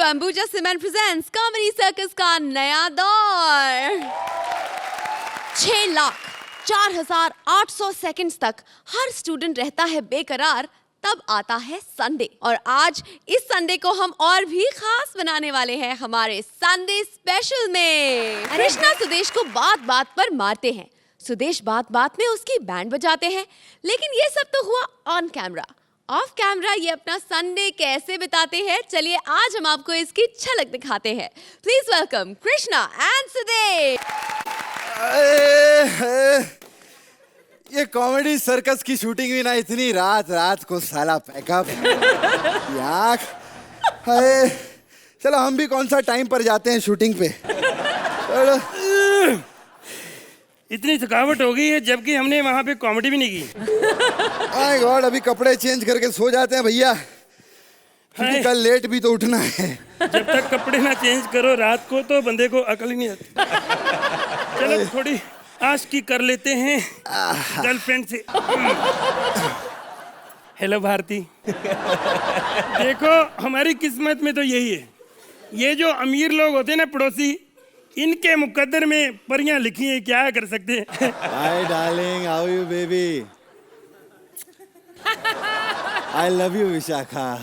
Ambuja cement presents comedy circus का नया दौर। 6,04,800 सेकंड्स तक हर स्टूडेंट रहता है बेकरार, तब आता है संडे। और आज इस संडे को हम और भी खास बनाने वाले हैं हमारे संडे स्पेशल में। कृष्णा सुदेश को बात बात पर मारते हैं, सुदेश बात बात में उसकी बैंड बजाते हैं, लेकिन ये सब तो हुआ ऑन कैमरा। ऑफ कैमरा ये अपना संडे कैसे बिताते हैं, चलिए आज हम आपको इसकी झलक दिखाते हैं। Please welcome Krishna and Sudesh. ये कॉमेडी सर्कस की शूटिंग भी ना इतनी रात को साला पैकअप यार। चलो हम भी कौन सा टाइम पर जाते हैं शूटिंग पे। चलो। इतनी थकावट हो गई है जबकि हमने वहाँ पे कॉमेडी भी नहीं की। माय गॉड, अभी कपड़े चेंज करके सो जाते हैं भैया, क्योंकि कल लेट भी तो उठना है। जब तक कपड़े ना चेंज करो रात को तो बंदे को अकल ही नहीं आती। चलो थोड़ी आशिकी कर लेते हैं गर्लफ्रेंड से। हेलो भारती। देखो हमारी किस्मत में तो यही है, ये जो अमीर लोग होते हैं ना पड़ोसी, इनके मुकद्दर में परियां लिखी हैं, क्या कर सकते हैं। Hi darling, how you baby? I love you Vishakha.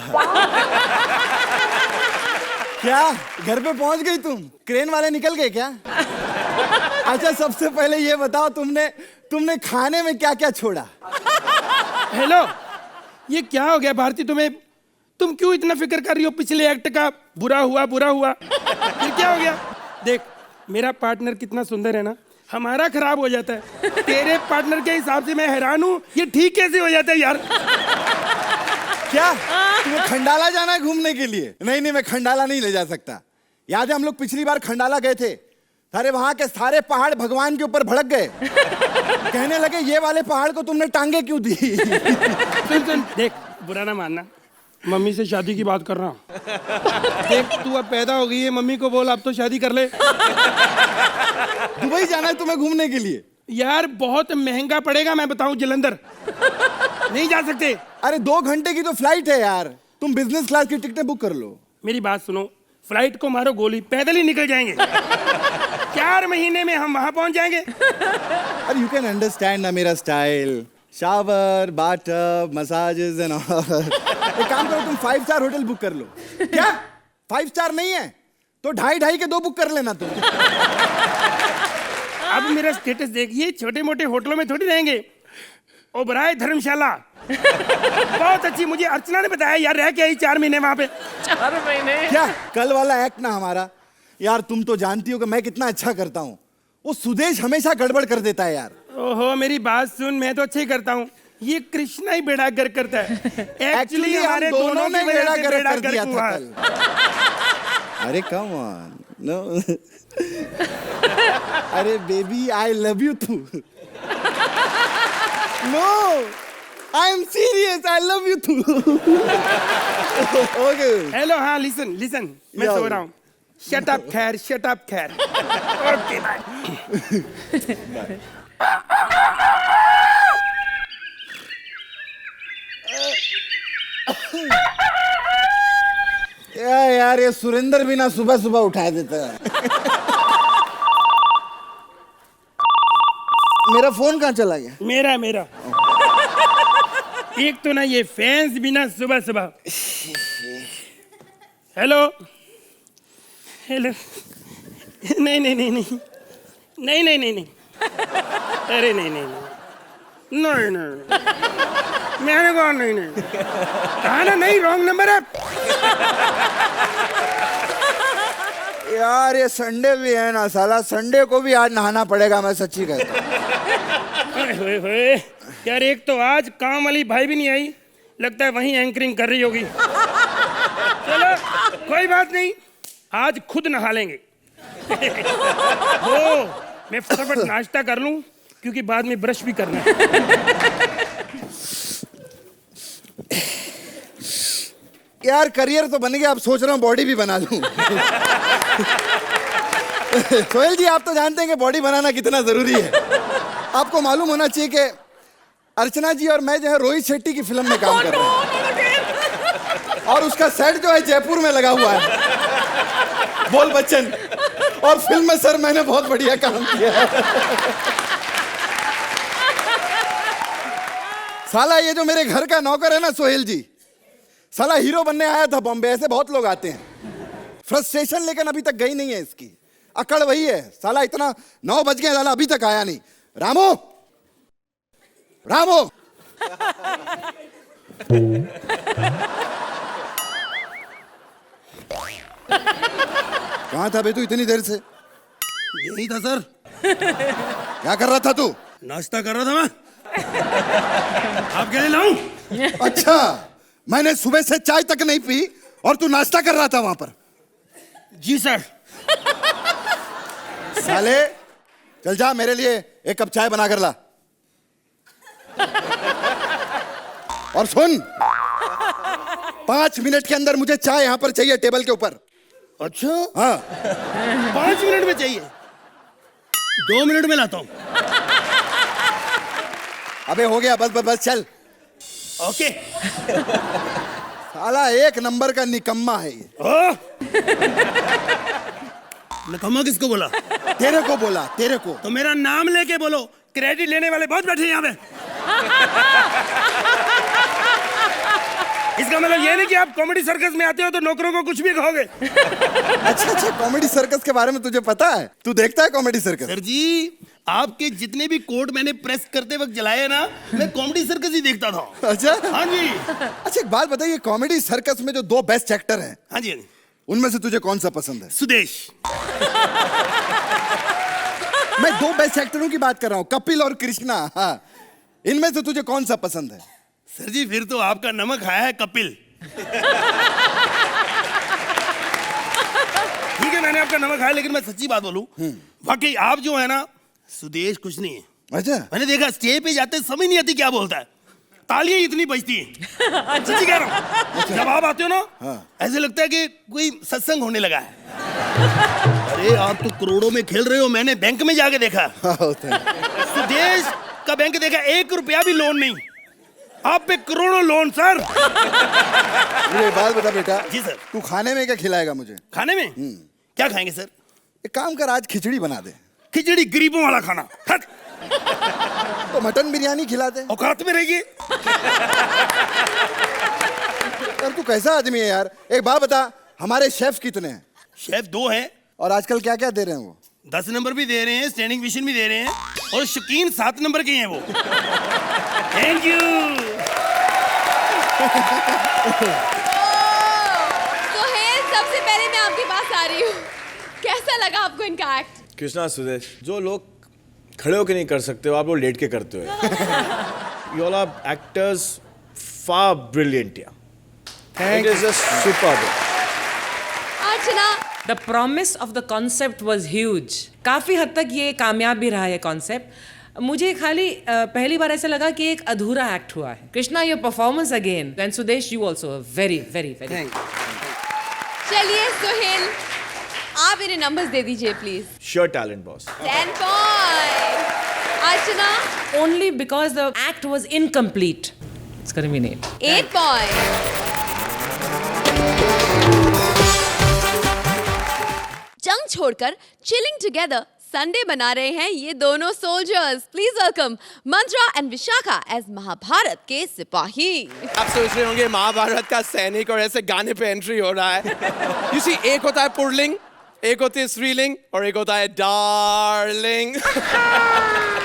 क्या घर पे पहुंच गई तुम? क्रेन वाले निकल गए क्या? अच्छा सबसे पहले ये बताओ, तुमने खाने में क्या क्या छोड़ा? हेलो, ये क्या हो गया भारती तुम्हें? तुम क्यों इतना फिक्र कर रही हो पिछले एक्ट का? बुरा हुआ फिर क्या हो गया? देख मेरा पार्टनर कितना सुंदर है ना, हमारा खराब हो जाता है। तेरे पार्टनर के हिसाब से मैं हैरान हूँ, ये ठीक कैसे हो जाता है यार? क्या तुम्हें खंडाला जाना है घूमने के लिए? नहीं मैं खंडाला नहीं ले जा सकता। याद है हम लोग पिछली बार खंडाला गए थे, सारे वहां के सारे पहाड़ भगवान के ऊपर भड़क गए। कहने लगे ये वाले पहाड़ को तुमने टांगे क्यों दी? सुन देख, बुरा ना मानना, मम्मी से शादी की बात कर रहा हूँ। देख तू अब पैदा हो गई है, मम्मी को बोल अब तो शादी कर ले। दुबई जाना है तुम्हें घूमने के लिए? यार बहुत महंगा पड़ेगा, मैं बताऊं जलंधर नहीं जा सकते। अरे 2 घंटे की तो फ्लाइट है यार, तुम बिजनेस क्लास की टिकटें बुक कर लो। मेरी बात सुनो, फ्लाइट को मारो गोली, पैदल ही निकल जाएंगे। 4 महीने में हम वहां पहुंच जाएंगे। अरे यू कैन अंडरस्टैंड ना मेरा style, shower, bathtub, massages and all. एक काम करो, तुम 5 स्टार होटल बुक कर लो। क्या 5 स्टार नहीं है तो 2.5 के 2 बुक कर लेना तुम। अब मेरा स्टेटस देख, ये छोटे मोटे होटलों में थोड़ी रहेंगे। ओबराय धर्मशाला बहुत अच्छी, मुझे अर्चना ने बताया यार, रह के आई 4 महीने वहां पे। 4 महीने? क्या कल वाला एक्ट ना हमारा यार, तुम तो जानती हो कि मैं कितना अच्छा करता हूँ, वो सुदेश हमेशा गड़बड़ कर देता है यार। ओहो मेरी बात सुन, मैं तो अच्छा ही करता हूँ, ये कृष्णा ही बेड़ा गर्क करता है। एक्चुअली हमारे दोनों ने बेड़ा गर्क कर दिया था कल। अरे कम ऑन, नो। अरे baby I love you too. No I am serious, I love you too. Okay hello, हाँ लिसन मैं सो रहा हूँ। शट अप खैर। Okay bye. यार ये सुरेंद्र भी ना सुबह उठा देता है। मेरा फोन कहाँ चला गया? मेरा एक तो ना ये फैंस भी ना सुबह। हेलो नहीं अरे नहीं मैंने कहा नहीं कहा ना, नहीं रॉन्ग नंबर है यार। ये संडे भी है ना साला, संडे को भी आज नहाना पड़ेगा, मैं सच्ची कहता हूँ। यार एक तो आज काम वाली भाई भी नहीं आई, लगता है वहीं एंकरिंग कर रही होगी। चलो कोई बात नहीं, आज खुद नहा लेंगे। मैं फटाफट नाश्ता कर लूं क्योंकि बाद में ब्रश भी करना है। यार करियर तो बन गया, अब सोच रहा हूँ बॉडी भी बना लूं। सोहेल जी आप तो जानते हैं कि बॉडी बनाना कितना जरूरी है। आपको मालूम होना चाहिए कि अर्चना जी और मैं जो है रोहित शेट्टी की फिल्म में काम कर रहे हैं और उसका सेट जो है जयपुर में लगा हुआ है। बोल बच्चन। और फिल्म में सर मैंने बहुत बढ़िया काम किया है। साला ये जो मेरे घर का नौकर है ना सोहेल जी, साला हीरो बनने आया था बॉम्बे। ऐसे बहुत लोग आते हैं, फ्रस्ट्रेशन लेकिन अभी तक गई नहीं है इसकी। अकड़ वही है साला, इतना 9 बज गए साला अभी तक आया नहीं। रामू, रामू। कहाँ था बे तू इतनी देर से? यही था सर। क्या कर रहा था तू? नाश्ता कर रहा था मैं। आपके लिए लाऊं? अच्छा, मैंने सुबह से चाय तक नहीं पी और तू नाश्ता कर रहा था वहां पर? जी सर। साले चल जा, मेरे लिए एक कप चाय बना कर ला। और सुन, 5 मिनट के अंदर मुझे चाय यहां पर चाहिए टेबल के ऊपर। अच्छा हाँ 5 मिनट में चाहिए? 2 मिनट में लाता हूँ। अबे हो गया, बस बस बस चल। ओके। साला एक नंबर का निकम्मा है ये। निकम्मा किसको बोला? तेरे को बोला, तेरे को। तो मेरा नाम लेके बोलो, क्रेडिट लेने वाले बहुत बैठे हैं यहाँ पे। इसका मतलब ये नहीं कि आप कॉमेडी सर्कस में आते हो तो नौकरों को कुछ भी कहोगे। अच्छा अच्छा, कॉमेडी सर्कस के बारे में तुझे पता है? तू देखता है कॉमेडी सर्कस? सर जी, आपके जितने भी कोट मैंने प्रेस करते वक्त जलाए ना, मैं कॉमेडी सर्कस ही देखता था। अच्छा हाँ जी। अच्छा, एक बात बताइए, कॉमेडी सर्कस में जो 2 बेस्ट एक्टर हैं, हाँ जी, हाँ जी। उनमें से तुझे कौन सा पसंद है? सुदेश। मैं 2 बेस्ट एक्टरों की बात कर रहा हूँ, कपिल और कृष्णा। हाँ, इनमें से तुझे कौन सा पसंद है? सर जी, फिर तो आपका नमक खाया है कपिल। ठीक है, मैंने आपका नमक खाया, लेकिन मैं सच्ची बात बोलूं, वाकई आप जो है ना, सुदेश कुछ नहीं है। अच्छा, मैंने देखा स्टेज पे जाते समझ नहीं आती क्या बोलता है, तालियां इतनी बजती हैं। सच्ची कह रहा हूं, जब आप आते हो ना, ऐसे लगता है कि कोई सत्संग होने लगा है। अरे आप तो करोड़ों में खेल रहे हो, मैंने बैंक में जाके देखा। सुदेश का बैंक देखा, 1 रुपया भी लोन नहीं, आप पे करोड़ों लोन सर। मुझे एक बात बता बेटा। जी सर। तू खाने में क्या खिलाएगा मुझे? खाने में क्या खाएंगे सर? एक काम कर, आज खिचड़ी बना दे। खिचड़ी गरीबों वाला खाना। हट। तो मटन बिरयानी खिला दे। औकात में रहिए। यार तू कैसा आदमी है यार? एक बात बता, हमारे शेफ कितने हैं? शेफ 2 हैं। और आजकल क्या क्या दे रहे हैं वो? 10 नंबर भी दे रहे हैं, स्टैंडिंग मिशन भी दे रहे हैं, और शकीन 7 नंबर के हैं वो। Thank you. सोहेल, सबसे पहले मैं आपके पास आ रही हूँ। कैसा लगा आपको इनका एक्ट? कृष्णा, सुदेश, जो लोग खड़े होकर नहीं कर सकते हो, आप लोग लेट के करते हो। You all are actors far brilliant. It is just superb. Archana, The promise of the concept was huge. काफ़ी हद तक ये कामयाब भी रहा है कॉन्सेप्ट। मुझे खाली पहली बार ऐसा लगा कि एक अधूरा एक्ट हुआ है। Krishna, your performance again, and Sudesh you also very very very. चलिए सोहेल, आप इन्हें नंबर्स दे दीजिए please. Sure talent boss. 10 point. Archana, Only because the act was incomplete. It's gonna be an 8. 8 point. जंग छोड़कर चिलिंग टुगेदर संडे बना रहे हैं ये दोनों soldiers. Please welcome Mantra and Vishakha as Mahabharat के सिपाही। आप सोच रहे होंगे महाभारत का सैनिक और ऐसे गाने पे एंट्री हो रहा है। You see, एक होता है पुरलिंग, एक होती है स्त्रीलिंग और एक होता है darling.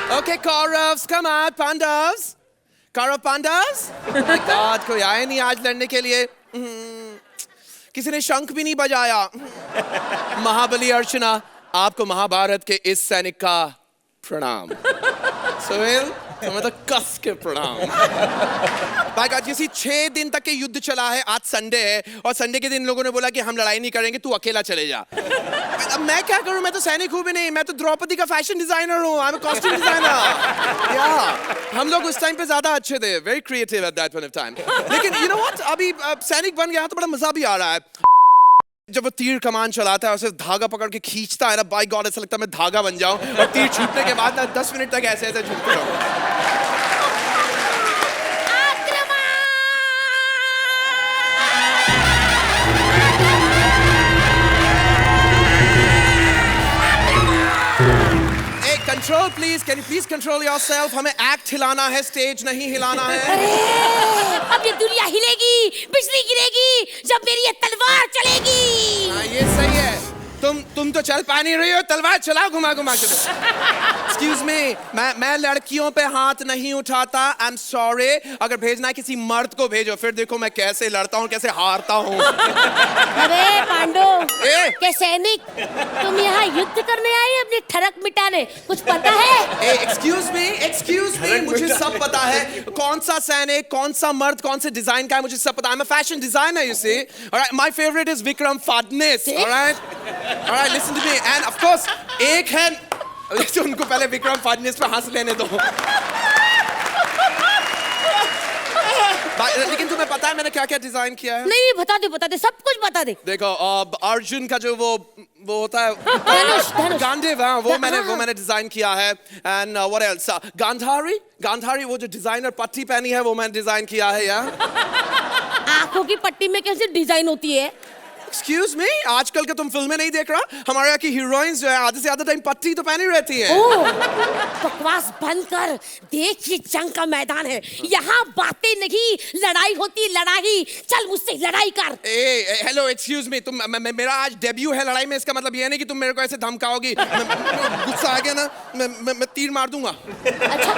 Okay, Kauravs, come on, Pandavs. Kaurav Pandavs? Oh my God, कोई आया नहीं आज लड़ने के लिए। किसी ने शंख भी नहीं बजाया। महाबली अर्चना, आपको महाभारत के इस सैनिक का प्रणाम। सोहेल, तुम्हें तो कस के प्रणाम। भाई God, किसी 6 दिन तक के युद्ध चला है, आज संडे है और संडे के दिन लोगों ने बोला कि हम लड़ाई नहीं करेंगे, तू अकेला चले जा। अब मैं क्या करूं? मैं तो सैनिक हूं भी नहीं, मैं तो द्रौपदी का फैशन डिजाइनर हूं। I am a costume designer. या हम लोग उस टाइम पे ज्यादा अच्छे थे, very creative at that point of time. लेकिन यू नो व्हाट, अभी सैनिक बन गया तो बड़ा मजा भी आ रहा है। जब वो तीर कमान चलाता है और सिर्फ धागा पकड़ के खींचता है ना, बाय गॉड ऐसा लगता है मैं धागा बन जाऊं और तीर छूटने के बाद ना 10 मिनट तक ऐसे ऐसे झूमते रहूं। Control please, can you please control yourself? हमें एक्ट हिलाना है, स्टेज नहीं हिलाना है। अरे अब ये दुनिया हिलेगी, बिजली गिरेगी जब मेरी ये तलवार चलेगी। हाँ, ये सही है। तुम तो चल पा नहीं रही हो, तलवार चलाओ घुमा घुमा के। एक्सक्यूज मी, मैं लड़कियों पे हाथ नहीं उठाता। I am sorry. अगर भेजना है किसी मर्द को भेजो, फिर देखो मैं कैसे लड़ता हूँ, कैसे हारता हूँ। अरे पांडो के सैनिक, तुम यहाँ युद्ध करने आए अपनी ठरक मिटाने, कुछ पता है? एक्सक्यूज मी, मुझे सब पता है। कौन सा सैनिक, कौन सा मर्द, कौन से डिजाइन का है, मुझे सब पता है। I'm a fashion designer, you see. Alright, my favorite is Vikram Fadnis. Alright, listen to me. And of course, एक है, उनको पहले विक्रम फडनिस पे हंस लेने दो। लेकिन तुम्हें पता है मैंने क्या क्या डिजाइन किया है? नहीं बता दे, सब कुछ बता दे। देखो, अर्जुन का जो वो होता है धनुष। गांडीव, वो मैंने डिजाइन किया है। And what else? गांधारी वो जो डिजाइनर पट्टी पहनी है, वो मैंने डिजाइन किया है यार। आंखों की पट्टी में कैसे डिजाइन होती है? एक्सक्यूज मी, आजकल के तुम फिल्में नहीं देख रहा? हमारे यहाँ की हीरोइंस जो है आधे से ज्यादा टाइम पट्टी तो पहनी रहती है। बकवास बंद कर, देख ये जंग का मैदान है, यहाँ बातें नहीं, लड़ाई होती, लड़ाई। चल मुझसे लड़ाई कर। हेलो एक्सक्यूज मी, तुम मेरा आज डेब्यू है लड़ाई में, इसका मतलब ये नहीं कि तुम मेरे को ऐसे धमकाओगी। गुस्सा आ गया ना, मैं तीर मार दूंगा। अच्छा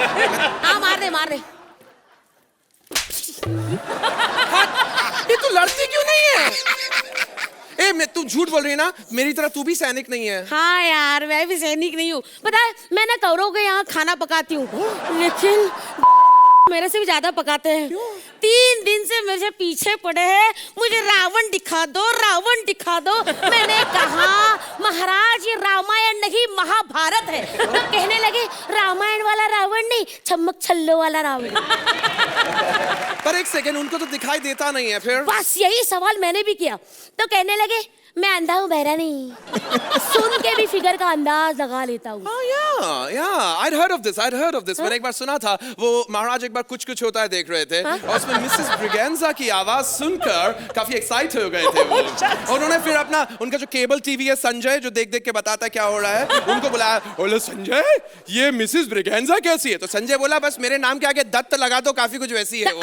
हाँ मार दे। ये तू लड़ती क्यों नहीं है? तू झूठ बोल रही है ना, मेरी तरह तू भी सैनिक नहीं है। हाँ यार, मैं भी सैनिक नहीं हूँ। पता है मैं ना कौरवों के यहाँ खाना पकाती हूँ, लेकिन मेरे से भी ज्यादा पकाते हैं। 3 दिन से मेरे पीछे पड़े हैं, मुझे रावण दिखा दो। मैंने कहा महाराज ये रामायण नहीं महाभारत है। तो कहने लगे रामायण वाला रावण नहीं, छम्मक छल्लो वाला रावण। पर एक सेकंड, उनको तो दिखाई देता नहीं है। फिर बस यही सवाल मैंने भी किया, तो कहने लगे मैं अंधा हूँ, बहरा नहीं। सुन के भी फिगर का अंदाज लगा लेता हूँ। I'd heard of this. मैंने एक बार सुना था, वो महाराज एक बार कुछ होता है देख रहे थे, और उसमें मिसेस ब्रिगेंजा की आवाज सुनकर काफी एक्साइट हो गए थे वो। और उन्होंने फिर उनका जो केबल टीवी है संजय, जो देख के बताता है क्या हो रहा है, उनको बुलाया। बोले संजय, ये मिसेस ब्रिगेंजा कैसी है? तो संजय बोला बस मेरे नाम के आगे दत्त लगा दो, काफी कुछ वैसी है वो।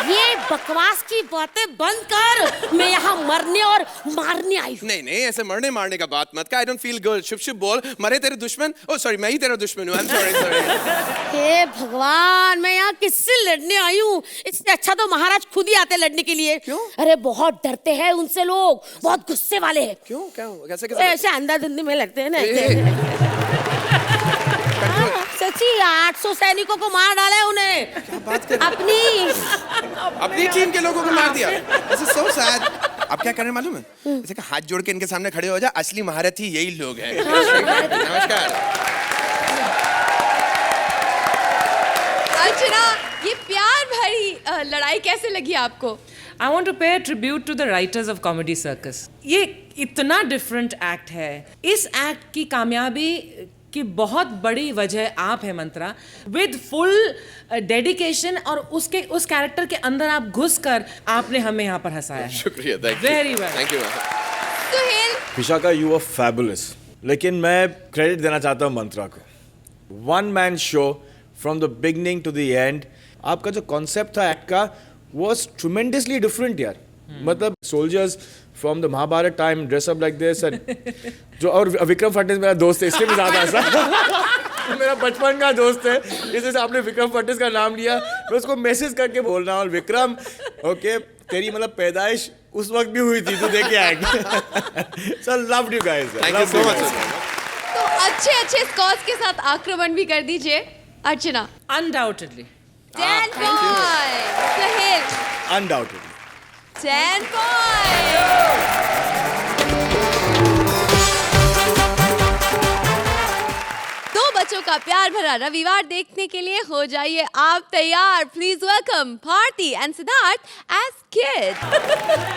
ये बकवास की बातें बंद कर, मैं यहाँ मरने और मारने आई हूँ। नहीं ऐसे मरने मारने का बात मत कर। I don't feel good. शुभ बोल, मरे तेरे दुश्मन। सॉरी, मैं ही तेरा दुश्मन हूँ। I'm sorry. हे भगवान, मैं यहाँ किससे लड़ने आई हूँ? इससे अच्छा तो महाराज खुद ही आते लड़ने के लिए। क्यों? अरे बहुत डरते हैं उनसे लोग, बहुत गुस्से वाले हैं। क्यों? कैसे? ऐसे अंधाधुंधी में लड़ते हैं ना। सच्ची 800 सैनिकों को मार डाला है उन्हें। क्या बात कर? अपनी टीम के लोगों को मार दिया। This is so sad. अब क्या करने मालूम है? जैसे कि हाथ जोड़ के इनके सामने खड़े हो जा, असली महारथी यही लोग हैं। नमस्कार। अर्चना, ये प्यार भरी लड़ाई कैसे लगी आपको? I want to pay a tribute to the writers of Comedy Circus. ये इतना डिफरेंट एक्ट है। इस एक्ट की कामयाबी की बहुत बड़ी वजह आप है मंत्रा। विद फुल डेडिकेशन और उस कैरेक्टर के अंदर आप घुसकर आपने हमें यहाँ पर हंसाया है। शुक्रिया, thank you. Very well. Thank you. Suhel, Vishakha, you are fabulous. लेकिन मैं क्रेडिट देना चाहता हूँ मंत्रा को। 1 man show from the beginning to the end. आपका जो कॉन्सेप्ट था एक्ट का was tremendously different यार। मतलब soldiers from the Mahabharat time dress up like this, जो और विक्रम फडनिस मेरा दोस्त है, इससे भी ज्यादा ऐसा। मेरा बचपन का दोस्त है, इसलिए आपने विक्रम फडनिस का नाम लिया। मैं उसको मैसेज करके बोल रहा हूँ, विक्रम ओके तेरी मतलब पैदाइश उस वक्त भी हुई थी, तू देखे आएगा। So loved you guys. Thank you so much. तो अच्छे स्कोर्स के साथ आक्रमण भी कर दीजिए Archana. Undoubtedly. 10 points। Suhail, undoubtedly 10 points। दो बच्चों का प्यार भरा रविवार देखने के लिए हो जाइए आप तैयार। Please welcome Bharti and Siddharth as kid.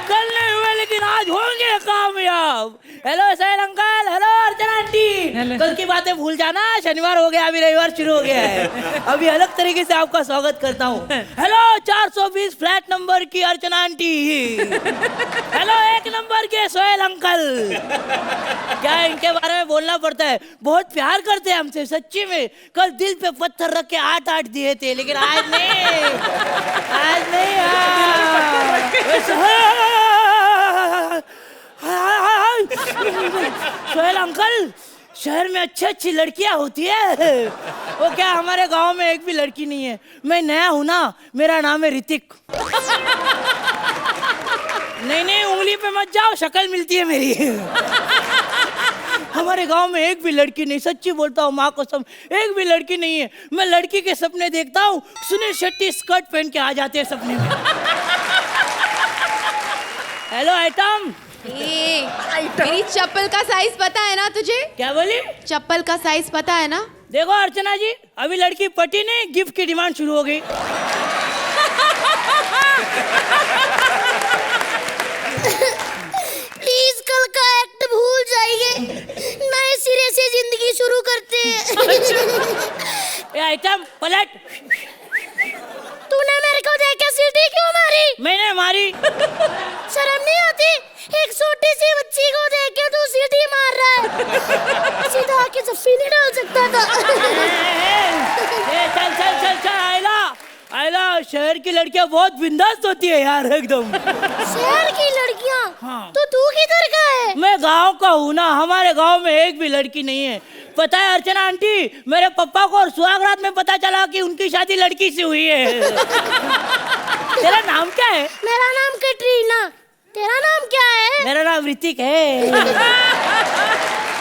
कल नहीं हुए लेकिन आज होंगे कामयाब। हेलो सैल uncle, hello Archana aunty. Hello. कल की बातें भूल जाना, शनिवार हो गया, अभी रविवार शुरू हो गया है। अभी अलग तरीके से आपका स्वागत करता हूँ। हेलो 420 फ्लैट नंबर की अर्चना आंटी। हेलो 1 नंबर के सोहेल अंकल। क्या इनके बारे में बोलना पड़ता है, बहुत प्यार करते हैं हमसे सच्ची में। कल दिल पे पत्थर रख के 8 दिए थे, लेकिन आज नहीं, आज नहीं। सोहेल अंकल, शहर में अच्छी लड़कियां होती है, वो क्या हमारे गांव में एक भी लड़की नहीं है। मैं नया हूं ना, मेरा नाम है ऋतिक। नहीं, उंगली पे मत जाओ, शक्ल मिलती है मेरी। हमारे गांव में एक भी लड़की नहीं, सच्ची बोलता हूँ माँ कसम, एक भी लड़की नहीं है। मैं लड़की के सपने देखता हूँ, सुनील शेट्टी स्कर्ट पहन के आ जाते हैं सपने में। Hello item. मेरी चप्पल का साइज पता है ना तुझे? क्या बोली? चप्पल का साइज पता है ना? देखो अर्चना जी, अभी लड़की पटी नहीं, गिफ्ट की डिमांड शुरू हो गई। प्लीज कल का एक्ट भूल जाइए, नए सिरे से जिंदगी शुरू करते हैं। ये आइटम पलट। तूने मेरे को देख के सीटी क्यों मारी? मैंने मारी। शर्म नहीं आती? एक छोटी सी बच्ची को देख के तू सीटी मार रहा है। सीधा आके जफ्फी नहीं डाल सकता था। चल आयला, शहर की लड़कियां बहुत बिंदास होती है यार एकदम। शहर की लड़कियां? हाँ। तो तू किधर का है? मैं गांव का हूँ ना, हमारे गांव में एक भी लड़की नहीं है। पता है अर्चना आंटी, मेरे पापा को और सुहागरात में पता चला कि उनकी शादी लड़की से हुई है। तेरा नाम क्या है? मेरा नाम कैटरीना। तेरा नाम क्या है? मेरा नाम ऋतिक है।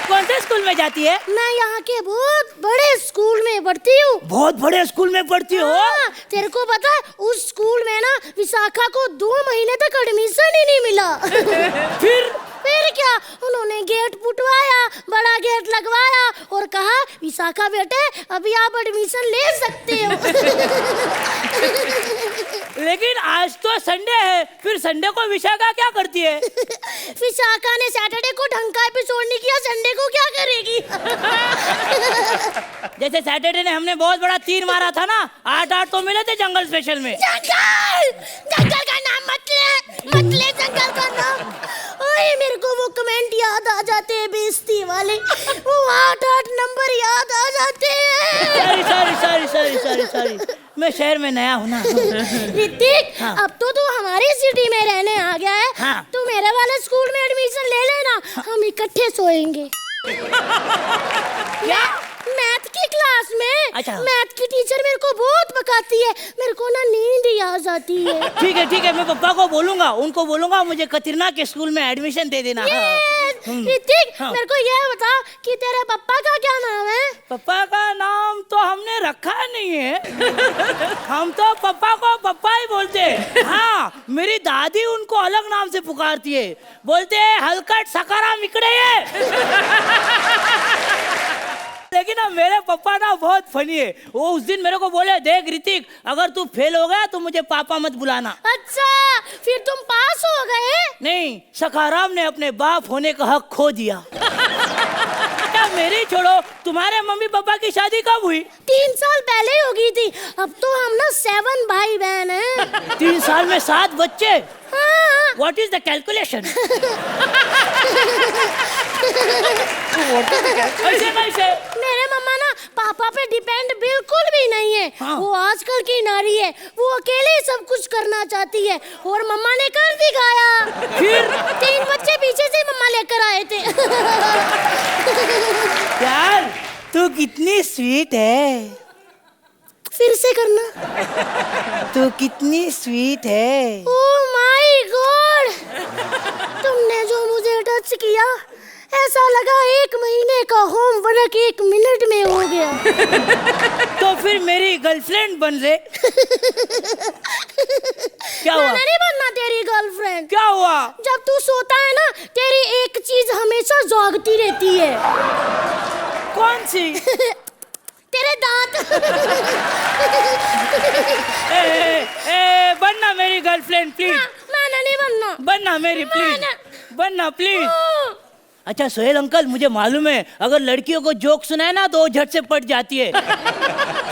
कौन से स्कूल में जाती है? मैं यहाँ के बहुत बड़े स्कूल में पढ़ती हूँ। बहुत बड़े स्कूल में पढ़ती हो? हाँ, तेरे को पता है उस स्कूल में ना विशाखा को 2 महीने तक एडमिशन ही नहीं मिला। फिर क्या, उन्होंने गेट पुटवाया, बड़ा गेट लगवाया और कहा विशाखा बेटे अभी आप एडमिशन ले सकते हो। लेकिन आज तो संडे है, फिर संडे को विशाखा क्या करती है? विशाखा ने सैटरडे को ढंग का एपिसोड नहीं किया, संडे को क्या करेगी? जैसे सैटरडे ने हमने बहुत बड़ा तीर मारा था ना, 8 तो मिले थे जंगल स्पेशल में। जंगल का नाम मत ले जंगल का नाम। ओए मेरे को वो कमेंट याद आ जाते हैं बेइज्जती वाले, वो 8 नंबर याद आ जाते हैं। सॉरी, मैं शहर में नया हूँ ना। ऋतिक, हाँ। अब तो तू हमारी सिटी में रहने आ गया है। हाँ। तू मेरे वाले स्कूल में एडमिशन ले लेना, हम इकट्ठे सोएंगे। क्या? मैथ की क्लास में। अच्छा। मैथ की टीचर मेरे को बहुत पकाती है, मेरे को ना नींद ही आ जाती है। ठीक है, मैं पापा को बोलूंगा, उनको बोलूंगा मुझे कतरीना के स्कूल में एडमिशन दे देना। ऋतिक, हाँ। मेरे को ये बता कि तेरे पापा का क्या नाम है? पापा का नाम तो हमने रखा नहीं है। हम तो पापा को पापा ही बोलते हैं। हाँ, मेरी दादी उनको अलग नाम से पुकारती है, बोलते हैं हलकट सकारा मिकड़े है। लेकिन ना मेरे पापा ना बहुत फनी है। वो उस दिन मेरे को बोले, देख ऋतिक, अगर तू फेल हो गया तो मुझे पापा मत बुलाना। अच्छा, फिर तुम पास हो गए? नहीं, सखाराम ने अपने बाप होने का हक खो दिया। क्या मेरी छोड़ो, तुम्हारे मम्मी पापा की शादी कब हुई? 3 साल पहले हो गई थी। अब तो हम ना 7 भाई बहन हैं। 3 साल में 7 बच्चे? हाँ। What is the calculation? कैसे? मेरे मम्मा ना पापा पे डिपेंड बिल्कुल भी नहीं है। हाँ। वो आजकल की नारी है, वो अकेले ही सब कुछ करना चाहती है और मम्मा ने कर दिखाया। फिर 3 बच्चे पीछे से मम्मा लेकर आए थे। यार तू कितनी स्वीट है। फिर से करना। तू कितनी स्वीट है। ओह माय गॉड, तुमने जो मुझे टच किया ऐसा लगा 1 महीने का होमवर्क 1 मिनट में हो गया। तो फिर मेरी गर्लफ्रेंड बन ले। क्या हुआ? मैंने नहीं बनना तेरी गर्लफ्रेंड। क्या हुआ? जब तू सोता है ना, तेरी एक चीज हमेशा जागती रहती है। कौन सी? तेरे दांत। बनना मेरी गर्लफ्रेंड प्लीज। मैंने नहीं बनना। बनना मेरी प्लीज। मैंने- बनना प्लीज। अच्छा सोहेल अंकल, मुझे मालूम है अगर लड़कियों को जोक सुनाए ना तो वो झट से पट जाती है।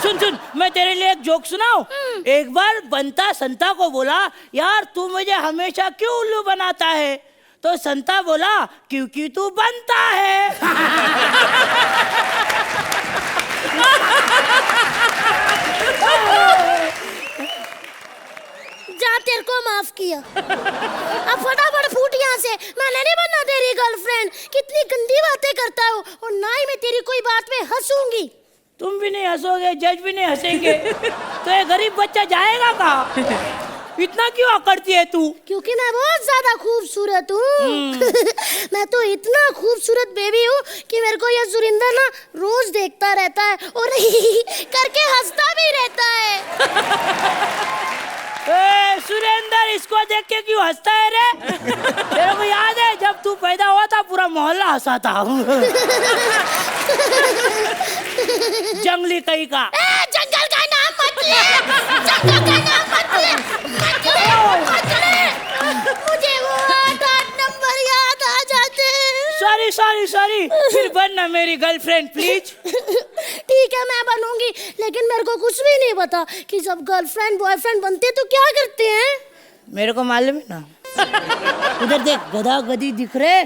सुन सुन, मैं तेरे लिए एक जोक सुनाऊं। एक बार बंता संता को बोला, यार तू मुझे हमेशा क्यों उल्लू बनाता है? तो संता बोला, क्योंकि तू बनता है। जा, तेरे को माफ किया। अब फटाफट फूट यहाँ से। मैंने नहीं बनना तेरी गर्लफ्रेंड। कितनी गंदी बातें करता है और ना ही मैं तेरी कोई बात पे हंसूंगी। तुम भी नहीं हंसोगे, जज भी नहीं हंसेंगे, तो ये गरीब बच्चा जाएगा कहाँ? इतना क्यों अकड़ती है तू? क्योंकि मैं बहुत ज्यादा खूबसूरत हूँ। मैं तो इतना खूबसूरत बेबी हूँ कि मेरे को ये सुरिंदर ना रोज देखता रहता है और करके हंसता भी रहता है। सुरेंद्र, इसको देख के क्यों हंसता है रे? तेरे को याद है जब तू पैदा हुआ था पूरा मोहल्ला हंसा था। जंगली कहीं का। जंगल का नाम मत ले। जंगल का नाम मत ले। मत ले। मुझे वो 8 नंबर याद आ जाते हैं। सॉरी सॉरी सॉरी, फिर बनना मेरी गर्लफ्रेंड प्लीज। ठीक है, मैं बनूंगी, लेकिन मेरे को कुछ भी नहीं पता कि जब गर्लफ्रेंड बॉयफ्रेंड बनते तो क्या करते हैं। मेरे को मालूम है ना। उधर देख, गधा गधी दिख रहे,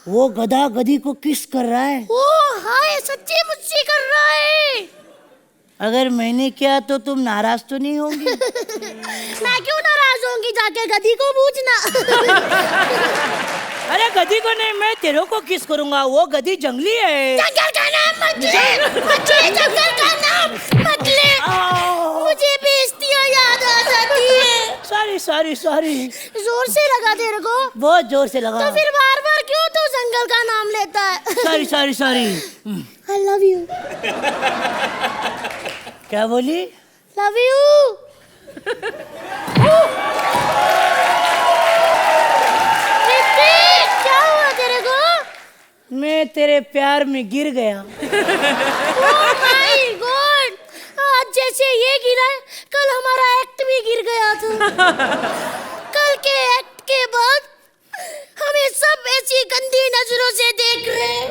वो गधा गधी को किस कर रहा है। ओ हाय, सच्ची मुच्ची कर रहा है। अगर मैंने किया तो तुम नाराज तो नहीं होंगी? मैं क्यों नाराज होंगी, जाके गधी को पूछना। अरे गधी को नहीं, मैं तेरे को किस करूंगा, वो गधी जंगली है। जंगल का नाम मत ले। मत ले, जंगल का नाम मत ले। मुझे बेइज्जतियां याद आ जाती है। Sorry sorry sorry. जोर से लगा तेरे को? बहुत जोर से लगा। तो फिर बार बार क्यों तू जंगल का नाम लेता है? Sorry sorry sorry. I love you. क्या बोली? Love you. ऋतिक, क्या हुआ तेरे को? मैं तेरे प्यार में गिर गया। Oh my God! आज जैसे ये गिरा है, कल हमारा एक्ट भी गिर गया था। कल के एक्ट के बाद हमें सब ऐसी गंदी नजरों से देख रहे हैं।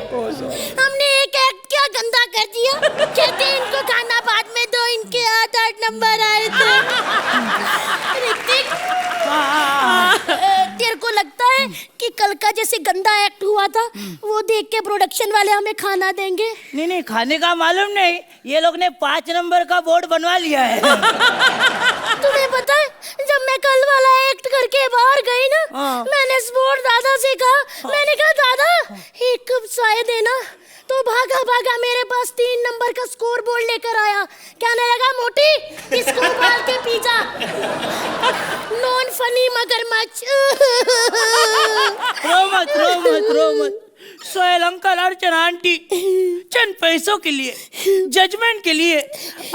हमने एक एक्ट क्या गंदा कर दिया। कहते इनको खाना बाद में दो, इनके 8 नंबर आए थे। ऋतिक, तेरे को लगता है कि कल का जैसे गंदा एक्ट हुआ था वो देख के प्रोडक्शन वाले हमें खाना देंगे? नहीं नहीं, खाने का मालूम नहीं, ये लोग ने 5 नंबर का बोर्ड बनवा लिया है। तुम्हें पता है, जब मैं कल वाला एक्ट करके बाहर गई ना, मैंने स्पोर्ट दादा से कहा, मैंने कहा दादा 1 कप चाय देना, तो भागा भागा मेरे पास 3 नंबर का स्कोर बोर्ड लेकर आया। कहने लगा, मोटी इसको उबाल के पी जा। नॉन फनी मगरमच्छ। रो मत रो मत रो मत। सोहेल अंकल, अर्चना आंटी, चंद पैसों के लिए, जजमेंट के लिए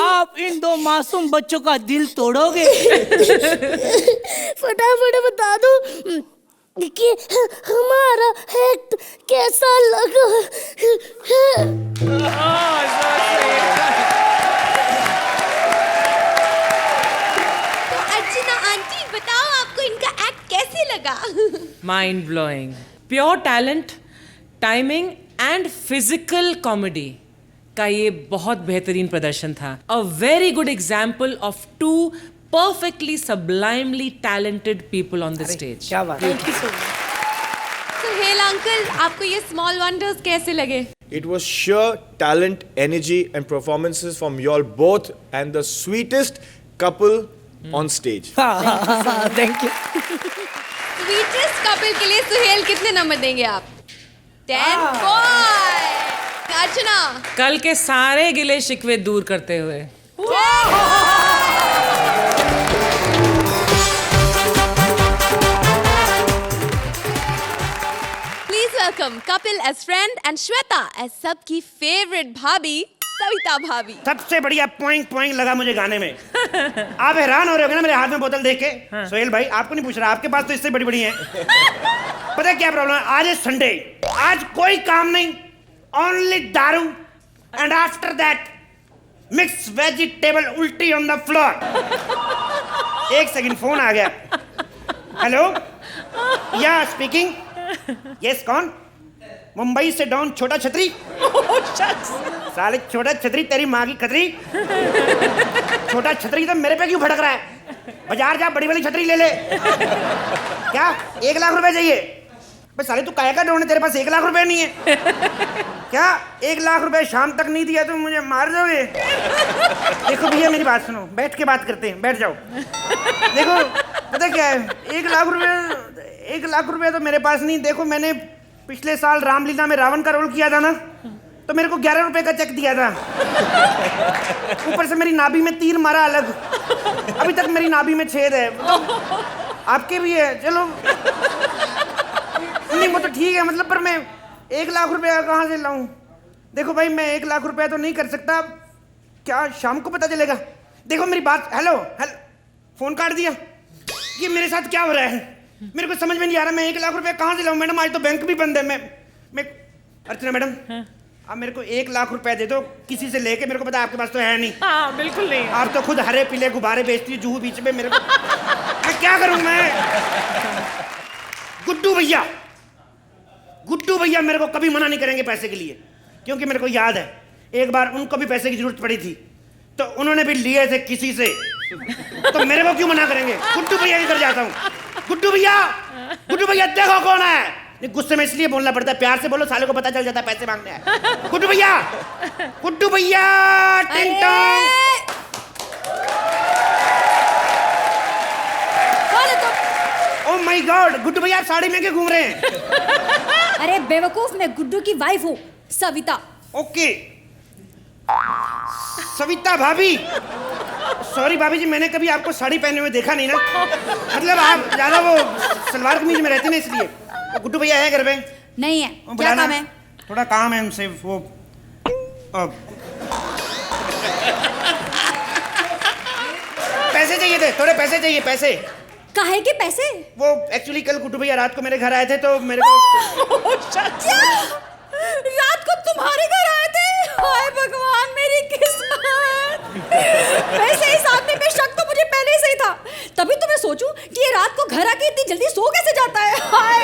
आप इन 2 मासूम बच्चों का दिल तोड़ोगे? फटाफट बता दो कि हमारा एक्ट कैसा लगा। तो अर्चना आंटी बताओ, आपको इनका एक्ट कैसे लगा? Mind blowing, pure talent, timing and physical comedy का ये बहुत बेहतरीन प्रदर्शन था। A very good example of 2 perfectly sublimely talented people on the stage. क्या बात है। सुहेल अंकल, आपको ये स्मॉल वंडर्स कैसे लगे? It was sheer talent, energy, and performances from y'all both, and the sweetest couple on stage. Thank you. Sweetest couple के लिए सुहेल कितने नंबर देंगे आप? 10 बॉय। अर्चना, कल के सारे गिले शिकवे दूर करते हुए please welcome Kapil as friend and Shweta as सबकी फेवरेट भाभी सविता भाभी। सबसे बढ़िया पॉइंट लगा मुझे गाने में। आप हैरान हो रहे होगे ना मेरे हाथ में बोतल देख के। सोहेल भाई, आपको नहीं पूछ रहा, आपके पास तो इससे बड़ी बड़ी है। पता है क्या प्रॉब्लम है? आज है संडे, आज कोई काम नहीं, ओनली दारू, and after that mix vegetable उल्टी ऑन द फ्लोर। एक सेकंड, फोन आ गया। हेलो, या स्पीकिंग। यस, कौन? मुंबई से डाउन छोटा छतरी। साले छोटा छतरी तेरी माँ की खतरी। छोटा छतरी तो मेरे पे क्यों भड़क रहा है? बाजार जा बड़ी वाली छतरी ले ले। क्या 1 लाख रुपए चाहिए? बस साले तू काहे का ढूंढे, तेरे पास 1 लाख रुपए नहीं है क्या? 1 लाख रुपए शाम तक नहीं दिया तो मुझे मार दोगे? देखो भैया मेरी बात सुनो, बैठ के बात करते हैं, बैठ जाओ। देखो पता क्या है, 1 लाख रुपए तो मेरे पास नहीं। देखो मैंने पिछले साल रामलीला में रावण का रोल किया था ना, तो मेरे को 11 रुपए का चेक दिया था। ऊपर से मेरी नाभि में तीर मारा अलग, अभी तक मेरी नाभि में छेद है। आपके भी है, चलो नहीं वो तो ठीक है, मतलब पर मैं 1 लाख रुपया कहाँ से लाऊं? देखो भाई मैं 1 लाख रुपया तो नहीं कर सकता, क्या शाम को पता चलेगा? देखो मेरी बात, हेलो हेलो, फोन काट दिया। ये मेरे साथ क्या हो रहा है? मेरे को समझ में नहीं आ रहा, मैं 1 लाख रुपया कहाँ से लाऊं? मैडम आज तो बैंक भी बंद है। मैं अर्चना मैडम, आप मेरे को 1 लाख रुपया दे दो किसी से लेके, मेरे को पता है आपके पास तो है नहीं। हाँ बिल्कुल नहीं। आप तो खुद हरे पीले गुब्बारे बेचती है जूहू बीच में, मेरे को मैं क्या करूं? मैं गुड्डू भैया मेरे को कभी मना नहीं करेंगे पैसे के लिए, क्योंकि मेरे को याद है एक बार उनको भी पैसे की जरूरत पड़ी थी, तो उन्होंने भी लिए थे किसी से, तो मेरे को क्यों मना करेंगे? गुड्डू भैया इधर जाता हूँ। गुड्डू भैया देखो कौन है। गुस्से में इसलिए बोलना पड़ता है, प्यार से बोलो, साले को पता चल जाता है पैसे मांगने आए। गुड्डू भैया टिंग Tong. Oh my God, Guddu भैया आप साड़ी में क्यों घूम रहे हैं? अरे बेवकूफ, मैं गुड्डू की वाइफ हूँ, सविता। ओके सविता भाभी। सॉरी भाभी जी, मैंने कभी आपको साड़ी पहने हुए देखा नहीं ना, मतलब आप ज्यादा वो सलवार कमीज में रहती ना, इसलिए। गुड्डू भैया है घर पे? नहीं है, क्या काम है? थोड़ा काम है उनसे, वो पैसे चाहिए थे, थोड़े पैसे चाहिए। पैसे काहे के पैसे? वो एक्चुअली कल गुड्डू भैया रात को मेरे घर आए थे, तो मेरे को रात को तुम्हारे घर आए थे? हाय भगवान मेरी किस्मत। वैसे इस आदमी पे शक तो मुझे पहले से ही था, तभी तो मैं सोचूं कि ये रात को घर आके इतनी जल्दी सो कैसे जाता है। हाय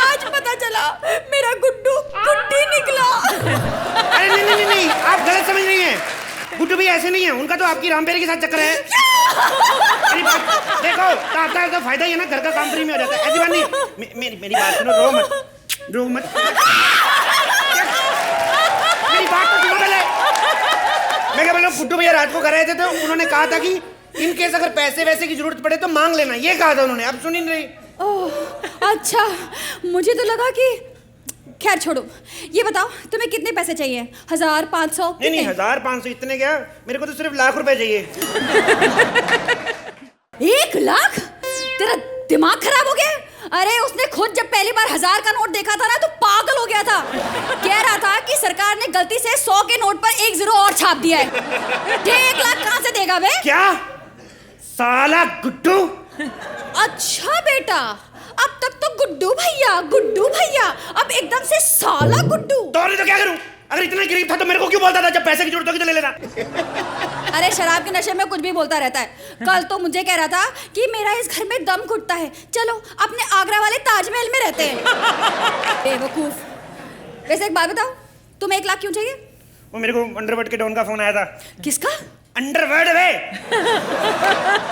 आज पता चला मेरा गुड्डू गुड्डी निकला। अरे नहीं, आप गलत समझ रही हैं। गुड्डू भैया ऐसे नहीं है, उनका तो आपकी रामपेरी के साथ चक्कर है। मेरी बात देखो, आता है तो फायदा ही है ना, घर का काम फ्री में हो जाता है। ऐसी बात नहीं, मेरी बात सुनो, रो मत। मेरी बात तो सुनो पहले। मैं क्या बोल रहा हूँ, गुड्डू भैया रात को घर आए थे, तो उन्होंने कहा था कि इन केस अगर पैसे वैसे की जरूरत पड़े तो मांग लेना, ये कहा था उन्होंने। अब सुन ही नहीं रही। ओह अच्छा, मुझे तो लगा कि खैर छोड़ो, ये बताओ तुम्हें कितने पैसे चाहिए? 1000, 500? नहीं 1000-500 इतने क्या, मेरे को तो सिर्फ लाख रुपए चाहिए। 1 लाख? तेरा दिमाग खराब हो गया? अरे उसने खुद जब पहली बार 1000 का नोट देखा था ना, तो पागल हो गया था। कह रहा था कि सरकार ने गलती से 100 के नोट पर 1 0 और छाप दिया है। 1 लाख कहाँ से देगा बे? क्या साला गुड्डू? अच्छा बेटा, अब तक तो गुड्डू भैया, अब एकदम से साला गुड्डू। तो नहीं तो क्या करूं? अगर इतना गरीब था तो मेरे को क्यों बोलता था, जब पैसे की जरूरत होगी तो ले लेना। अरे शराब के नशे में कुछ भी बोलता रहता है। कल तो मुझे कह रहा था कि मेरा इस घर में दम घुटता है, चलो अपने आगरा वाले ताजमहल में रहते हैं। बेवकूफ। वैसे एक बात बताओ, तुम्हें 1 लाख क्यों चाहिए? वो मेरे को अंडरवर्ल्ड के डॉन का फोन आया था। किसका? अंडरवर्ल्ड वे।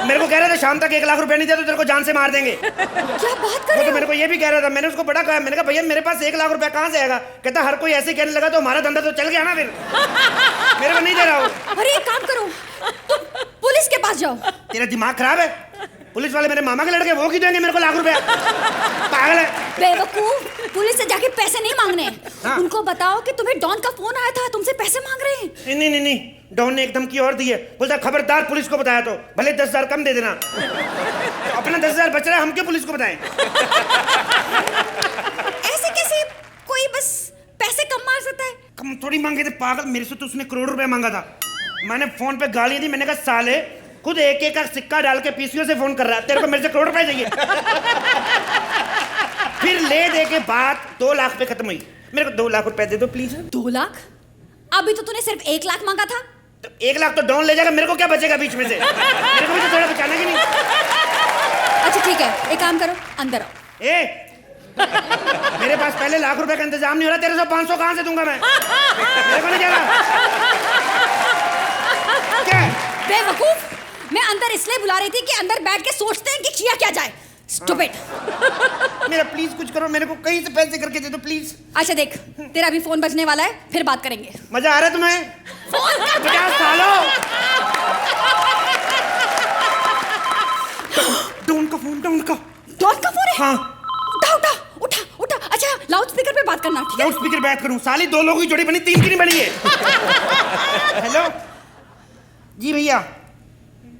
मेरे को कह रहा था शाम तक 1 लाख रुपए नहीं दिया तो तेरे को जान से मार देंगे। क्या बात कर वो रहे तो हो? मेरे को ये भी कह रहा था। मैंने उसको बड़ा कहा, मैंने कहा भैया मेरे पास 1 लाख रुपया कहाँ से आएगा? कहता हर कोई ऐसे कहने लगा तो हमारा धंधा तो चल गया ना, फिर मेरे को नहीं दे रहा हूँ। अरे एक काम करो, तुम पुलिस के पास जाओ। तेरा दिमाग खराब है? पुलिस वाले मेरे मामा के लड़के, वो क्यों देंगे मेरे को लाख रुपया? पागल है। बेवकूफ, पुलिस से जाके पैसे नहीं मांगने। हाँ। उनको बताओ कि तुम्हें डॉन का फोन आया था, तुमसे पैसे मांग रहे हैं। नहीं, डॉन ने एक धमकी और दी है। बोलता खबरदार पुलिस को बताया तो भले 10,000 कम दे देना। तो अपना 10,000 बच रहा है, हम क्यों पुलिस को बताएं? ऐसे कैसे कोई बस पैसे कम मार सकता है? कम थोड़ी मांगे थे पागल, मेरे से तो उसने करोड़ रुपए मांगा था। मैंने फोन पे गाली दी, मैंने कहा साले खुद एक का सिक्का डाल के पीसीओ से फोन कर रहा है, तेरे को मेरे से करोड़ रुपए चाहिए। फिर ले दे के बात 2 लाख पे खत्म हुई। मेरे को 2 लाख रुपए दे दो प्लीज। 2 लाख? अभी तो तूने सिर्फ 1 लाख मांगा था। तो 1 लाख तो डॉन ले जाएगा, मेरे को क्या बचेगा बीच में से? मेरे को भी तो थोड़ा बचाना कि नहीं? अच्छा ठीक है, एक काम करो, अंदर आओ। मेरे पास पहले ₹1,00,000 का इंतजाम नहीं हो रहा, तेरे से 500 कहाँ से दूंगा मैं? मेरे को नहीं जा रहा। क्या? बेवकूफ, मैं अंदर इसलिए बुला रही थी कि अंदर बैठ के सोचते हैं कि किया क्या जाए। स्टूपिड। मेरा प्लीज कुछ करो, मेरे को कहीं से पैसे करके दे दो प्लीज। अच्छा देख, तेरा अभी फोन बजने वाला है, फिर बात करेंगे। मजा आ रहा है तुम्हें? फोन कर। 50 सालों। डॉन का फोन, डॉन का। डॉन का फोन है? हाँ। उठा उठा उठा उठा। अच्छा लाउड स्पीकर पे बात करना, ठीक है? लाउड स्पीकर बात करूं? साली 2 लोगों की जोड़ी बनी, 3 की नहीं बनी है। हेलो जी भैया।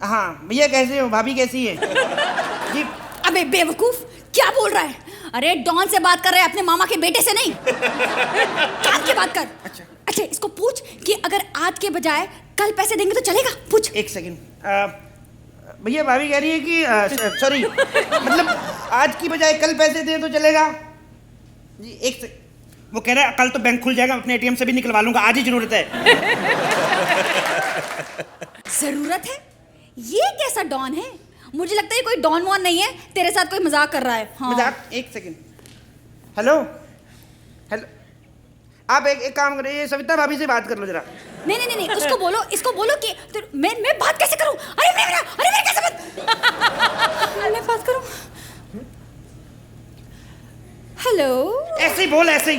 हाँ भैया कैसे हो? भाभी कैसी है? जी। अबे बेवकूफ, क्या बोल रहा है? अरे डॉन से बात कर रहे हैं, अपने मामा के बेटे से नहीं। काम की बात कर। अच्छा इसको पूछ कि अगर आज के बजाय कल पैसे देंगे तो चलेगा? पूछ। एक सेकंड। भैया भाभी कह रही है कि सॉरी मतलब आज की बजाय कल पैसे दे तो चलेगा? जी एक से वो कह रहा है कल तो बैंक खुल जाएगा, अपने एटीएम से भी निकलवा लूंगा, आज ही जरूरत है। जरूरत है? ये कैसा डॉन है? मुझे लगता है कोई डॉन वॉन नहीं है, तेरे साथ कोई मजाक कर रहा है। हाँ। मजाक? एक सेकंड। हेलो हेलो, आप एक काम करिए, सविता भाभी से बात कर लो जरा। नहीं, उसको बोलो, इसको बोलो कि मैं बात कैसे करूं? अरे मैं कैसे मैं बात करूं? हेलो। ऐसे ही बोल, ऐसे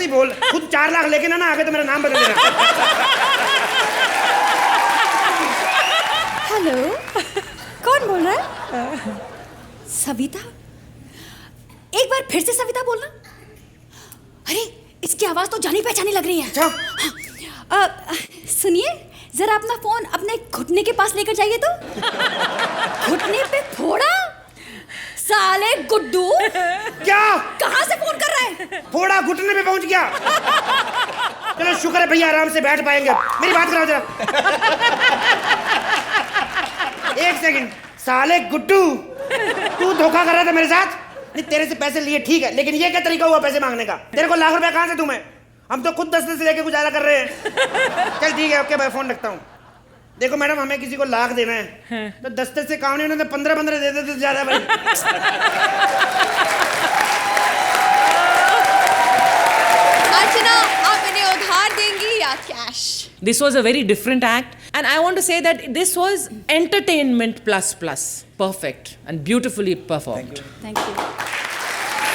ही बोल। खुद 4 लाख लेके ना आगे तो मेरा नाम बदल देना। हेलो, कौन बोल रहा है? सविता? एक बार फिर से सविता बोलना। अरे इसकी आवाज तो जानी पहचानी लग रही है। सुनिए, जरा अपना फोन अपने घुटने के पास लेकर जाइए तो। घुटने पे फोड़ा? साले गुड्डू। क्या? कहाँ से फोन कर रहा है? फोड़ा घुटने पे पहुंच गया। चलो शुक्र है भैया आराम से बैठ पाएंगे। मेरी बात कराओ जरा। एक सेकंड। साले गुड्डू, तू धोखा कर रहा था मेरे साथ? नहीं तेरे से पैसे लिए ठीक है, लेकिन ये क्या तरीका हुआ पैसे मांगने का? तेरे को ₹1,00,000 कहाँ से दूं मैं? हम तो खुद 10 से लेके गुजारा कर रहे हैं। चल ठीक है, ओके भाई, फोन रखता हूँ। देखो मैडम, हमें किसी को $1,00,000 देना है तो 10 से काम नहीं होना, तो 15 दे देते तो ज्यादा भाई। अर्चना, आप इन्हें उधार देंगी या cash? This was a very different act, and I want to say that this was entertainment plus. Perfect and beautifully performed. Thank you.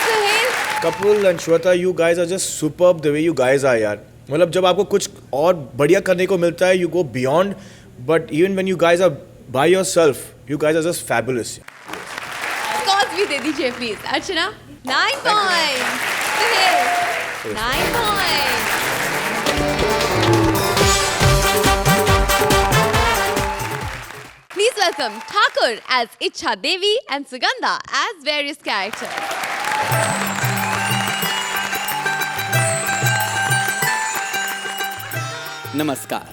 Suhel, Kapil and Shweta, you guys are just superb the way you guys are यार। मतलब जब आपको कुछ और बढ़िया करने को मिलता है, you go beyond, but even when you guys are by yourself, you guys are just fabulous। Scotch भी दे दीजिए please. Archana 9 point, Suhel 9 point. Please welcome Thakur as Ichha Devi and Sugandha as various characters. नमस्कार,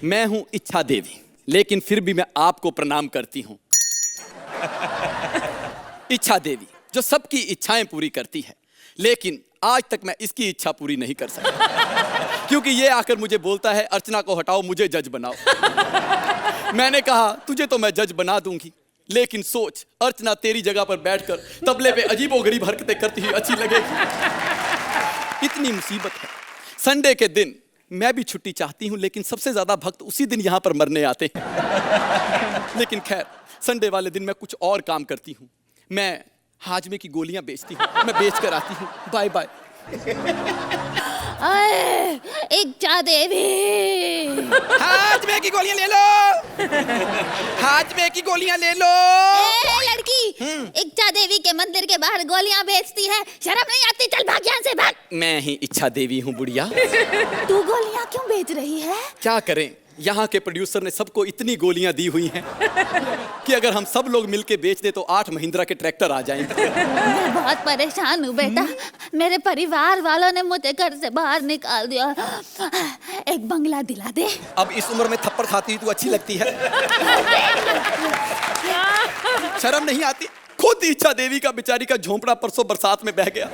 मैं हूं इच्छा देवी, लेकिन फिर भी मैं आपको प्रणाम करती हूं। इच्छा देवी जो सबकी इच्छाएं पूरी करती है, लेकिन आज तक मैं इसकी इच्छा पूरी नहीं कर सका, क्योंकि ये आकर मुझे बोलता है अर्चना को हटाओ, मुझे जज बनाओ। मैंने कहा तुझे तो मैं जज बना दूंगी, लेकिन सोच अर्चना तेरी जगह पर बैठकर तबले पे अजीबोगरीब हरकतें करती हुई अच्छी लगेगी। इतनी मुसीबत है। संडे के दिन मैं भी छुट्टी चाहती हूँ, लेकिन सबसे ज्यादा भक्त उसी दिन यहाँ पर मरने आते हैं। लेकिन खैर, संडे वाले दिन मैं कुछ और काम करती हूँ। मैं हाजमे की गोलियां बेचती हूँ, मैं बेच कर आती हूँ। Bye bye. इच्छा देवी, हाजमे की गोलियां ले लो। हाजमे की गोलियां ले लो। लड़की इच्छा देवी के मंदिर के बाहर गोलियां बेचती है, शर्म नहीं आती? चल भाग यहाँ से, भाग। मैं ही इच्छा देवी हूँ बुढ़िया। तू गोलियां क्यों बेच रही है? क्या करें, यहाँ के प्रोड्यूसर ने सबको इतनी गोलियां दी हुई हैं कि अगर हम सब लोग मिलके बेच दे तो 8 महिंद्रा के ट्रैक्टर आ जाएंगे। मैं बहुत परेशान हूँ बेटा। मेरे परिवार वालों ने मुझे घर से बाहर निकाल दिया। एक बंगला दिला दे। अब इस उम्र में थप्पड़ खाती तू अच्छी लगती है? शर्म नहीं आती? खुद इच्छा देवी का बेचारी का झोंपड़ा परसों बरसात में बह गया।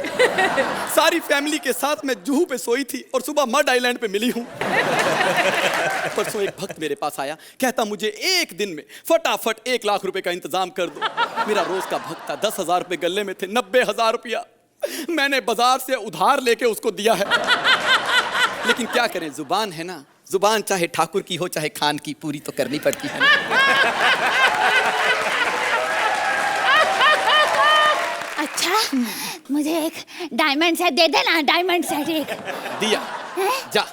सारी फैमिली के साथ मैं जुहू पे सोई थी और सुबह मड आइलैंड पे मिली हूँ। परसों एक भक्त मेरे पास आया, कहता मुझे एक दिन में फटाफट 1 लाख रुपए का इंतजाम कर दो। मेरा रोज का भक्त था, 10,000 रुपए गले में थे, 90,000 रुपया। मैंने बाजार से उधार लेके उसको दिया है। लेकिन क्या करें, जुबान है ना, जुबान चाहे ठाकुर की हो चाहे खान की, पूरी तो करनी पड़ती है ना। अच्छा, मुझे एक डायमंड सेट दे देना, डायमंड सेट एक। दिया, जा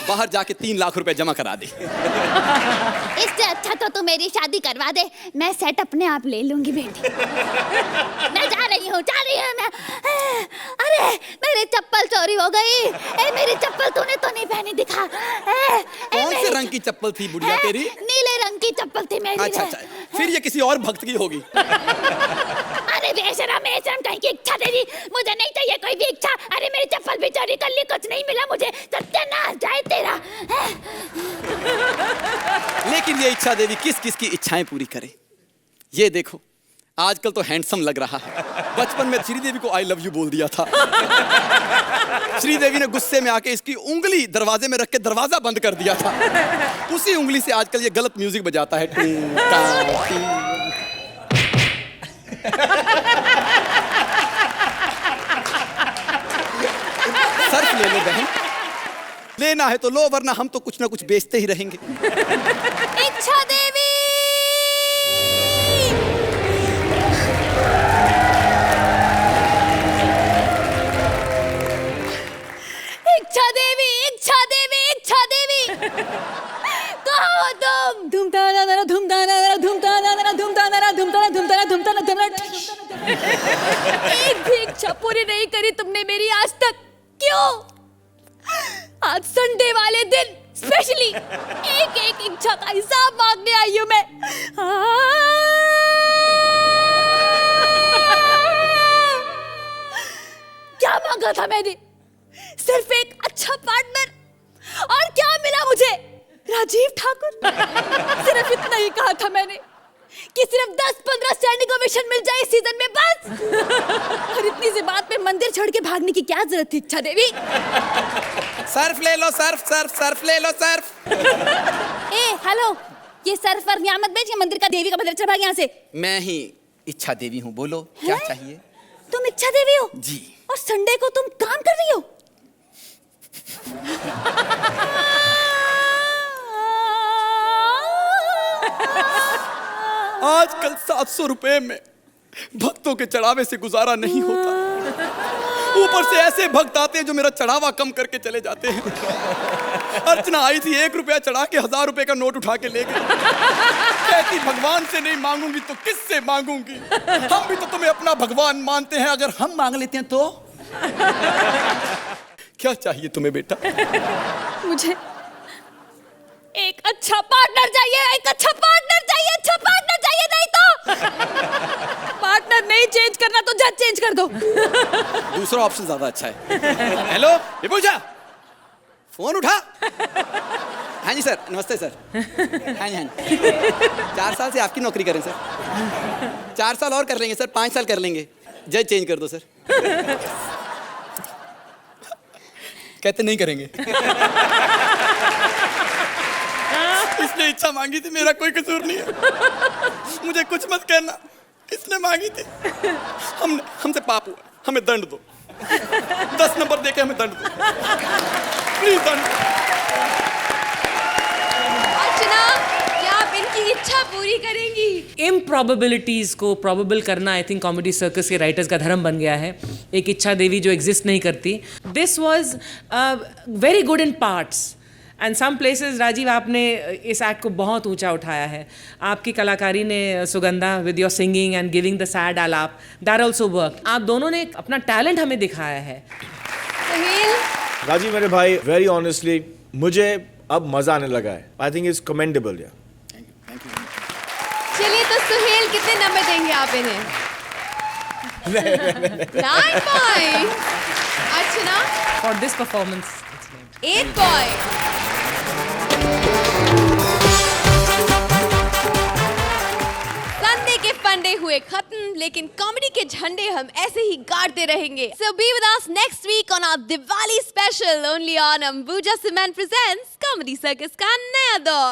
बाहर जाके 3 लाख रुपए जमा करा दे। इससे अच्छा तो तू मेरी शादी करवा दे, मैं सेट अपने आप ले लूंगी बेटी। मैं जा रही हूँ मैं। अरे मेरी चप्पल चोरी हो गई। मेरी चप्पल तूने तो नहीं पहनी, दिखा। कौन से रंग की चप्पल थी बुढ़िया तेरी? नीले रंग की चप्पल थी मेरी। अच्छा, फिर ये किसी और भक्त की होगी। अरे बेशरम कहीं की इच्छा तेरी, मुझे नहीं चाहिए कोई भी इच्छा। अरे मेरी चप्पल भी चोरी कर ली, कुछ नहीं मिला मुझे, सत्यानाश जाए तेरा। लेकिन ये इच्छा देवी किस किस की इच्छाएं पूरी करे? ये देखो, आजकल तो हैंडसम लग रहा है। बचपन में श्रीदेवी को आई लव यू बोल दिया था। श्रीदेवी ने गुस्से में आके इसकी उंगली दरवाजे में रख के दरवाजा बंद कर दिया था। उसी उंगली से आजकल ये गलत म्यूजिक बजाता है। सर्फ ले लो बहन, लेना है तो लो, वरना हम तो कुछ ना कुछ बेचते ही रहेंगे। इच्छा देवी, इच्छा देवी, इच्छा देवी, इच्छा देवी, कहाँ हो तुम? धूमताना धूमताना धूमताना धूमताना धूमताना धूमताना धूमताना धूमताना। एक भी इच्छा पूरी नहीं करी तुमने मेरी आज तक, क्यों? आज संडे वाले दिन स्पेशली एक एक इच्छा का हिसाब मांगने आई हूं मैं। क्या मांगा था मैंने? सिर्फ एक अच्छा पार्टनर, और क्या मिला मुझे? राजीव ठाकुर। सिर्फ इतना ही कहा था मैंने कि सिर्फ 10-15 स्टैंडिंग ओवेशन मिल जाए इस सीजन में, बस। और इतनी सी बात में मंदिर छोड़ के भागने की क्या जरूरत थी इच्छा देवी? सर्फ ले लो, सर्फ सर्फ सर्फ ले लो, सर्फ। हेलो, ये सर्फ और नियामत बेच के मंदिर का देवी का मंदिर चल भाग यहाँ से। मैं ही इच्छा देवी हूँ, बोलो क्या चाहिए? तुम इच्छा देवी हो जी। और संडे को तुम काम कर रही हो? आजकल 700 रुपए में भक्तों के चढ़ावे से गुजारा नहीं होता। ऊपर से ऐसे भक्त आते हैं जो मेरा चढ़ावा कम करके चले जाते हैं। अर्चना आई थी, 1 रुपया चढ़ा के 1000 रुपए का नोट उठा के ले गई। कहती भगवान से नहीं मांगूंगी तो किससे मांगूंगी? हम भी तो तुम्हें अपना भगवान मानते हैं, अगर हम मांग लेते हैं तो? क्या चाहिए तुम्हें बेटा? मुझे एक अच्छा पार्टनर चाहिए, एक अच्छा पार्टनर चाहिए, अच्छा पार्टनर चाहिए, नहीं तो पार्टनर नहीं चेंज करना तो जज चेंज कर दो। दूसरा ऑप्शन ज्यादा अच्छा है। हेलो विभूषा, फोन उठा। हाँ जी सर, नमस्ते सर। हाँ जी, हाँ जी। 4 साल से आपकी नौकरी करें सर। 4 साल और कर लेंगे सर, 5 साल कर लेंगे। जज चेंज कर दो सर। कहते नहीं करेंगे। इसने इच्छा मांगी थी, मेरा कोई कसूर नहीं है। मुझे कुछ मत कहना, इसने मांगी थी। हमसे पाप हुआ, हमें दंड दो। 10 नंबर देके हमें दंड दो, प्लीज दंड। अर्चना, क्या आप इनकी इच्छा पूरी करेंगी? इम्प्रॉबेबिलिटीज को प्रोबेबल करना आई थिंक कॉमेडी सर्कस के राइटर्स का धर्म बन गया है। एक इच्छा देवी जो एग्जिस्ट नहीं करती। This was very good in parts and some places. Rajiv, आपने इस एक्ट को बहुत ऊंचा उठाया है। आपकी कलाकारी ने, Sugandha, with your singing and giving the sad आलाप, दैट ऑल्सो वर्क। आप दोनों ने अपना टैलेंट हमें दिखाया है। राजीव मेरे भाई, वेरी ऑनेस्टली मुझे अब मजा आने लगा है। I think it's commendable. या चलिए, तो सुहेल कितने नंबर देंगे आप इन्हें? 9 point. Archana? For this performance 8 point. Sunday के फंडे हुए खत्म, लेकिन कॉमेडी के झंडे हम ऐसे ही गाड़ते रहेंगे। So be with us next week on our Diwali special only on Ambuja Cement presents Comedy Circus का नया दौर।